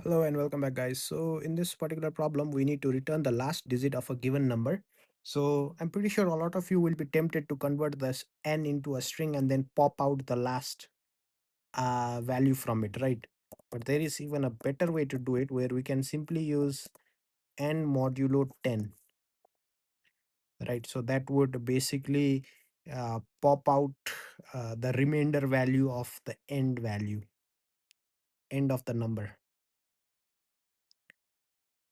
Hello and welcome back, guys. So in this particular problem, we need to return the last digit of a given number. So I'm pretty sure a lot of you will be tempted to convert this n into a string and then pop out the last value from it, right? But there is even a better way to do it where we can simply use n modulo 10, right? So that would basically pop out the remainder value of the end of the number.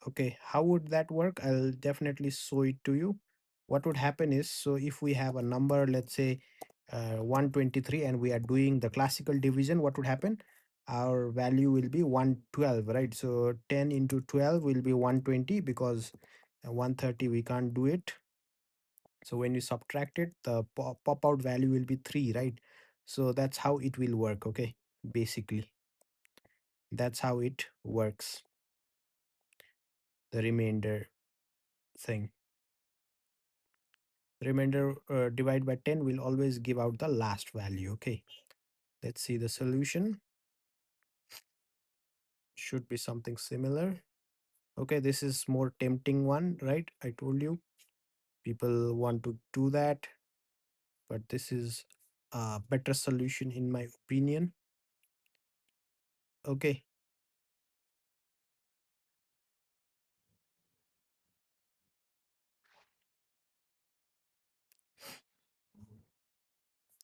Okay, how would that work? I'll definitely show it to you. What would happen is, so if we have a number, let's say 123, and we are doing the classical division, what would happen? Our value will be 112, right? So 10 into 12 will be 120 because 130 we can't do it. So when you subtract it, the pop out value will be 3, right? So that's how it will work, okay? Basically, that's how it works, the remainder thing. Remainder divide by 10 will always give out the last value. Okay, let's see the solution. Should be something similar. Okay, this is more tempting one, right? I told you people want to do that, but this is a better solution in my opinion. Okay,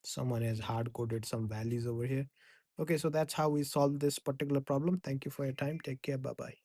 someone has hard coded some values over here. Okay, so that's how we solve this particular problem. Thank you for your time. Take care. Bye bye.